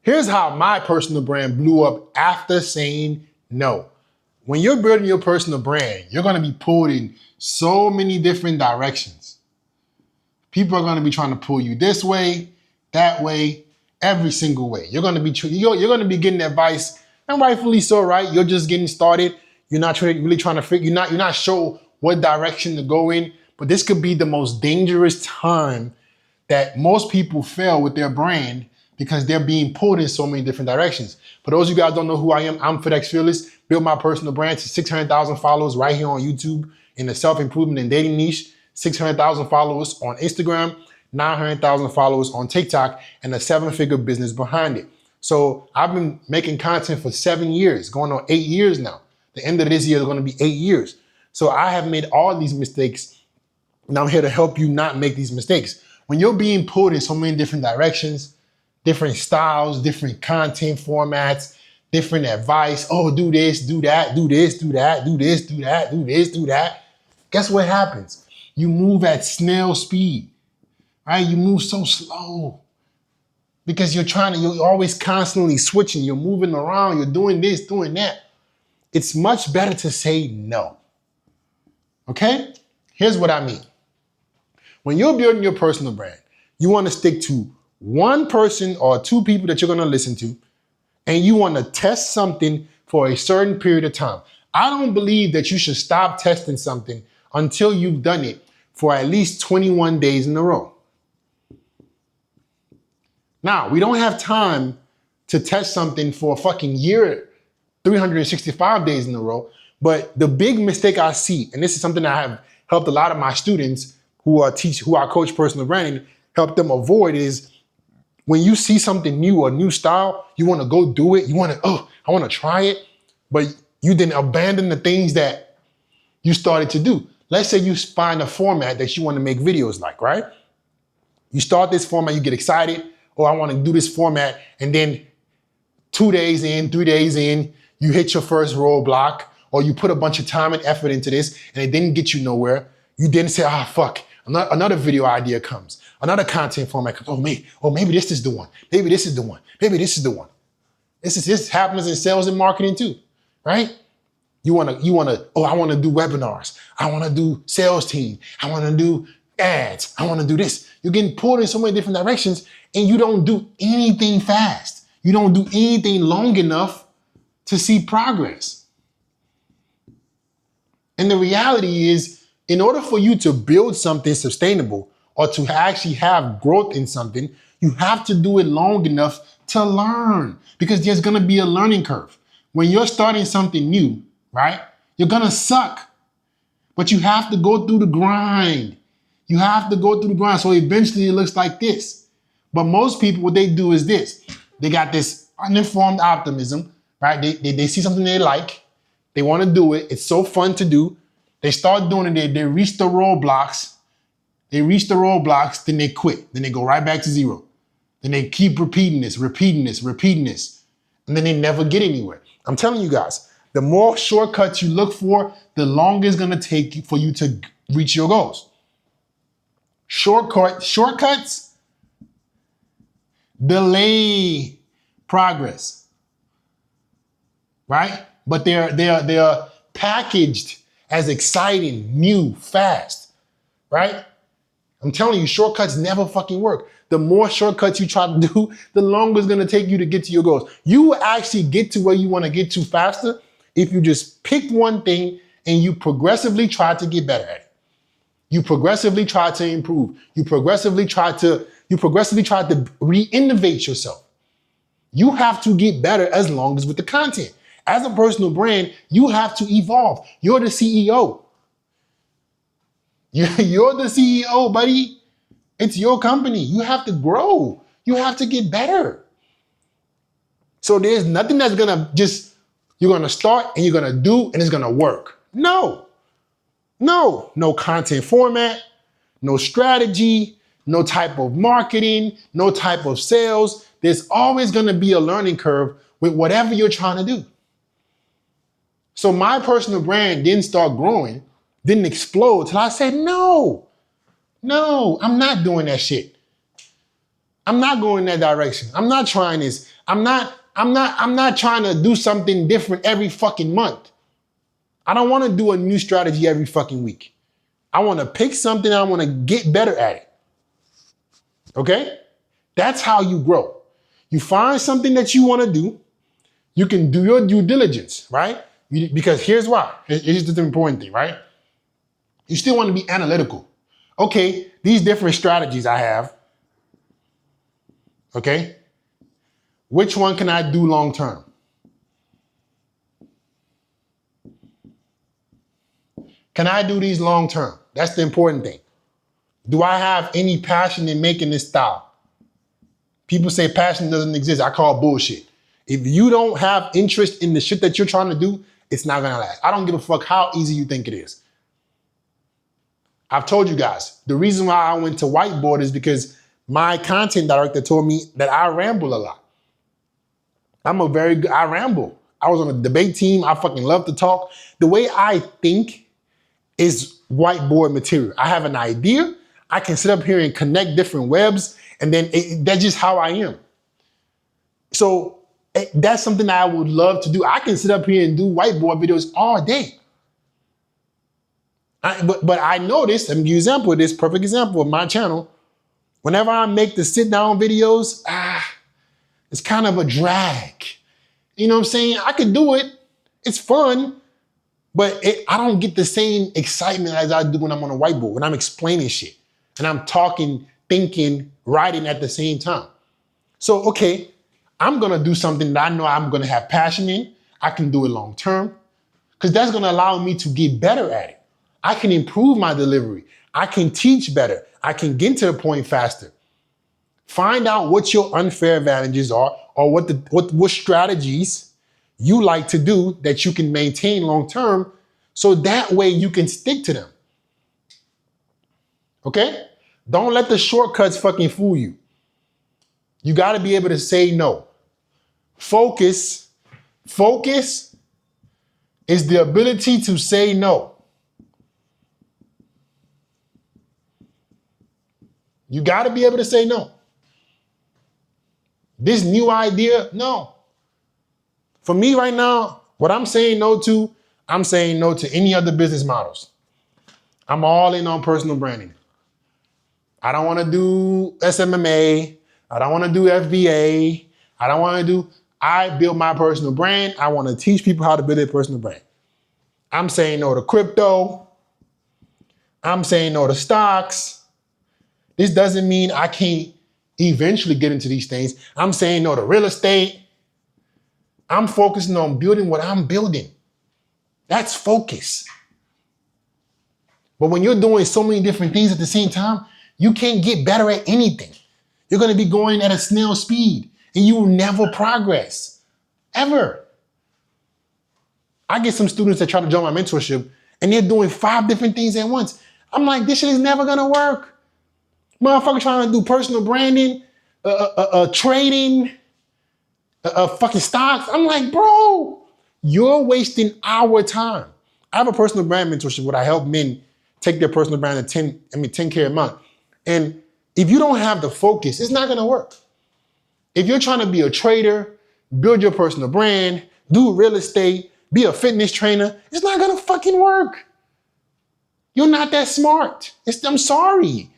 Here's how my personal brand blew up after saying no. When you're building your personal brand, you're gonna be pulled in so many different directions. People are gonna be trying to pull you this way, that way, every single way. You're gonna be getting advice, and rightfully so, right? You're just getting started. You're not really trying to figure. You're not sure what direction to go in. But this could be the most dangerous time that most people fail with their brand because they're being pulled in so many different directions. For those of you guys who don't know who I am, I'm FedEx Fearless. Built my personal brand to 600,000 followers right here on YouTube in the self-improvement and dating niche. 600,000 followers on Instagram, 900,000 followers on TikTok, and a 7-figure business behind it. So I've been making content for 7 years, going on 8 years now. The end of this year is going to be 8 years. So I have made all these mistakes, and I'm here to help you not make these mistakes. When you're being pulled in so many different directions, different styles, different content formats, different advice, oh, do this, do that, do this, do that, do this, do that, do this, do that. Guess what happens? You move at snail speed, right? You move so slow because you're always constantly switching. You're moving around, you're doing this, doing that. It's much better to say no, okay? Here's what I mean. When you're building your personal brand, you want to stick to one person or two people that you're going to listen to, and you want to test something for a certain period of time. I don't believe that you should stop testing something until you've done it for at least 21 days in a row. Now, we don't have time to test something for a fucking year, 365 days in a row. But the big mistake I see, and this is something I have helped a lot of my students who I coach personal branding, help them avoid, is when you see something new or new style, you want to go do it. You want to, I want to try it. But you didn't abandon the things that you started to do. Let's say you find a format that you want to make videos like, right? You start this format, you get excited. Oh, I want to do this format. And then 2 days in, 3 days in, you hit your first roadblock, or you put a bunch of time and effort into this and it didn't get you nowhere. You didn't say, fuck, another video idea comes. Another content format comes. Maybe this is the one. Maybe this is the one. Maybe this is the one. This happens in sales and marketing too, right? I want to do webinars. I want to do sales team. I want to do ads. I want to do this. You're getting pulled in so many different directions and you don't do anything fast. You don't do anything long enough to see progress. And the reality is, in order for you to build something sustainable or to actually have growth in something, you have to do it long enough to learn, because there's going to be a learning curve. When you're starting something new, right, you're going to suck, but you have to go through the grind. You have to go through the grind. So eventually it looks like this. But most people, what they do is this. They got this uninformed optimism, right? They see something they like. They want to do it. It's so fun to do. They start doing it. They reach the roadblocks. Then they quit. Then they go right back to zero. Then they keep repeating this. And then they never get anywhere. I'm telling you guys, the more shortcuts you look for, the longer it's going to take for you to reach your goals. Shortcuts delay progress, right? But they're packaged as exciting, new, fast, right? I'm telling you, shortcuts never fucking work. The more shortcuts you try to do, the longer it's gonna take you to get to your goals. You will actually get to where you wanna get to faster if you just pick one thing and you progressively try to get better at it. You progressively try to improve. You progressively try to re-innovate yourself. You have to get better as long as with the content. As a personal brand, you have to evolve. You're the CEO. You're the CEO, buddy. It's your company. You have to grow. You have to get better. So there's nothing that's you're gonna start and you're gonna do and it's gonna work. No content format, no strategy, no type of marketing, no type of sales. There's always gonna be a learning curve with whatever you're trying to do. So my personal brand didn't start growing, didn't explode till I said, no, I'm not doing that shit. I'm not going that direction. I'm not trying this. I'm not trying to do something different every fucking month. I don't want to do a new strategy every fucking week. I want to pick something. I want to get better at it. Okay? That's how you grow. You find something that you want to do. You can do your due diligence, right? Because here's why. Here's the important thing, right? You still want to be analytical. Okay, these different strategies I have, okay? Which one can I do long term? Can I do these long term? That's the important thing. Do I have any passion in making this style? People say passion doesn't exist. I call bullshit. If you don't have interest in the shit that you're trying to do, it's not gonna last. I don't give a fuck how easy you think it is. I've told you guys, the reason why I went to whiteboard is because my content director told me that I ramble a lot. I ramble. I was on a debate team. I fucking love to talk. The way I think is whiteboard material. I have an idea. I can sit up here and connect different webs, and then that's just how I am. So that's something I would love to do. I can sit up here and do whiteboard videos all day. But I noticed, I'm giving you this perfect example of my channel. Whenever I make the sit down videos, it's kind of a drag. You know what I'm saying? I could do it. It's fun, but I don't get the same excitement as I do when I'm on a whiteboard, when I'm explaining shit and I'm talking, thinking, writing at the same time. So, okay, I'm gonna do something that I know I'm gonna have passion in. I can do it long term because that's gonna allow me to get better at it. I can improve my delivery. I can teach better. I can get to the point faster. Find out what your unfair advantages are or what strategies you like to do that you can maintain long term so that way you can stick to them. Okay? Don't let the shortcuts fucking fool you. You got to be able to say no. Focus is the ability to say no. You got to be able to say no. This new idea, no. For me right now, what I'm saying no to any other business models. I'm all in on personal branding. I don't want to do SMMA. I don't want to do FBA. I build my personal brand. I want to teach people how to build their personal brand. I'm saying no to crypto. I'm saying no to stocks. This doesn't mean I can't eventually get into these things. I'm saying no to real estate. I'm focusing on building what I'm building. That's focus. But when you're doing so many different things at the same time, you can't get better at anything. You're going to be going at a snail speed and you will never progress. Ever. I get some students that try to join my mentorship and they're doing 5 different things at once. I'm like, this shit is never going to work. Motherfucker trying to do personal branding, trading, fucking stocks. I'm like, bro, you're wasting our time. I have a personal brand mentorship where I help men take their personal brand to 10K a month. And if you don't have the focus, it's not gonna work. If you're trying to be a trader, build your personal brand, do real estate, be a fitness trainer, it's not gonna fucking work. You're not that smart. I'm sorry.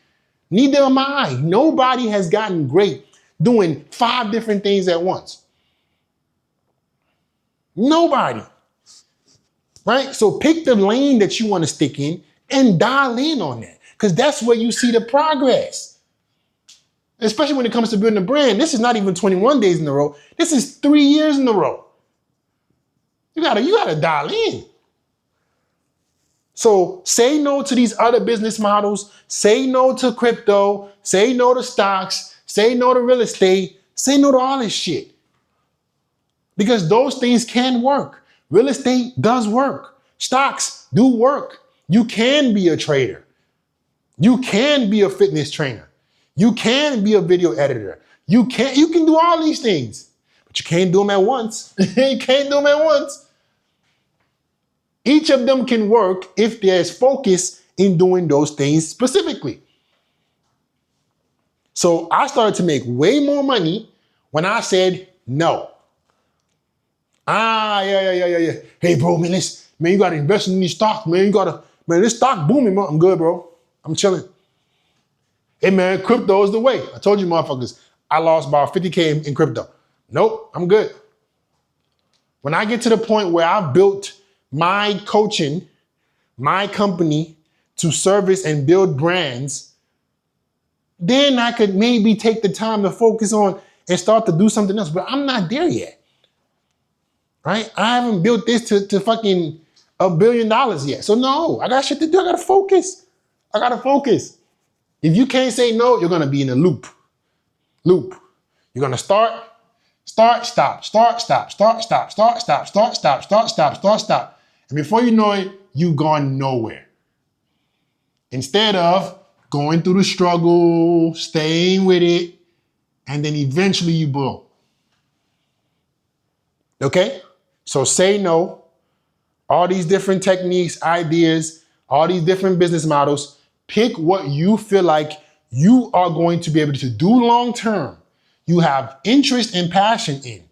Neither am I. Nobody has gotten great doing 5 different things at once. Nobody. Right? So pick the lane that you want to stick in and dial in on that. Because that's where you see the progress. Especially when it comes to building a brand. This is not even 21 days in a row. This is 3 years in a row. You gotta dial in. So say no to these other business models. Say no to crypto. Say no to stocks. Say no to real estate. Say no to all this shit. Because those things can work. Real estate does work. Stocks do work. You can be a trader. You can be a fitness trainer. You can be a video editor. You can do all these things, but you can't do them at once. You can't do them at once. Each of them can work if there's focus in doing those things specifically. So I started to make way more money when I said no. Yeah. Hey, bro, man, you gotta invest in these stocks, man. This stock booming, bro. I'm good, bro. I'm chilling. Hey, man, crypto is the way. I told you, motherfuckers, I lost about 50K in crypto. Nope, I'm good. When I get to the point where I've built my coaching, my company to service and build brands, then I could maybe take the time to focus on and start to do something else. But I'm not there yet, right? I haven't built this to fucking $1 billion yet. So no, I got shit to do. I gotta focus. If you can't say no, you're gonna be in a loop. You're gonna start, stop. And before you know it, you've gone nowhere. Instead of going through the struggle, staying with it, and then eventually you blow. Okay? So say no. All these different techniques, ideas, all these different business models, pick what you feel like you are going to be able to do long term. You have interest and passion in.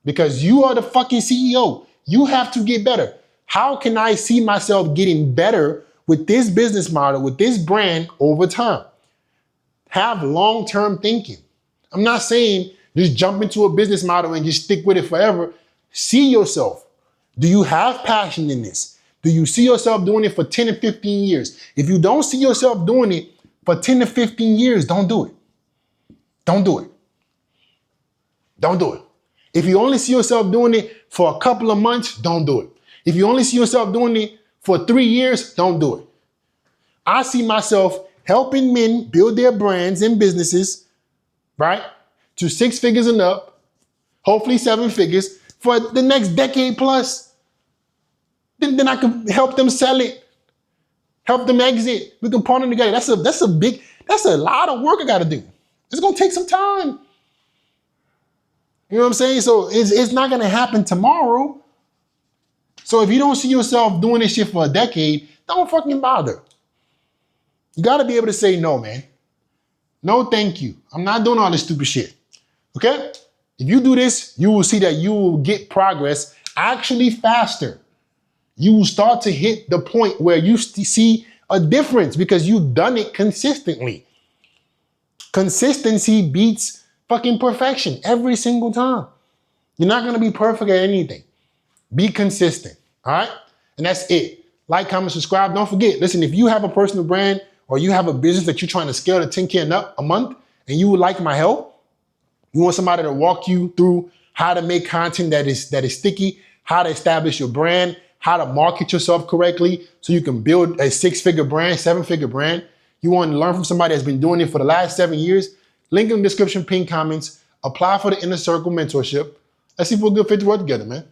Because you are the fucking CEO. You have to get better. How can I see myself getting better with this business model, with this brand over time? Have long-term thinking. I'm not saying just jump into a business model and just stick with it forever. See yourself. Do you have passion in this? Do you see yourself doing it for 10 and 15 years? If you don't see yourself doing it for 10 to 15 years, don't do it. Don't do it. If you only see yourself doing it for a couple of months, don't do it. If you only see yourself doing it for 3 years, don't do it. I see myself helping men build their brands and businesses, right, to 6 figures and up, hopefully 7 figures, for the next decade plus. Then I can help them sell it, help them exit. We can partner together. That's a lot of work I gotta do. It's gonna take some time. You know what I'm saying? So it's not gonna happen tomorrow. So if you don't see yourself doing this shit for a decade, don't fucking bother. You gotta be able to say no, man. No, thank you. I'm not doing all this stupid shit. Okay? If you do this, you will see that you will get progress actually faster. You will start to hit the point where you see a difference because you've done it consistently. Consistency beats fucking perfection every single time. You're not gonna be perfect at anything. Be consistent, all right? And that's it. Like, comment, subscribe. Don't forget, listen, if you have a personal brand or you have a business that you're trying to scale to 10K and up a month and you would like my help, you want somebody to walk you through how to make content that is sticky, how to establish your brand, how to market yourself correctly so you can build a 6-figure brand, 7-figure brand. You want to learn from somebody that's been doing it for the last 7 years, link in the description, pin comments, apply for the Inner Circle mentorship. Let's see if we're a good fit to work together, man.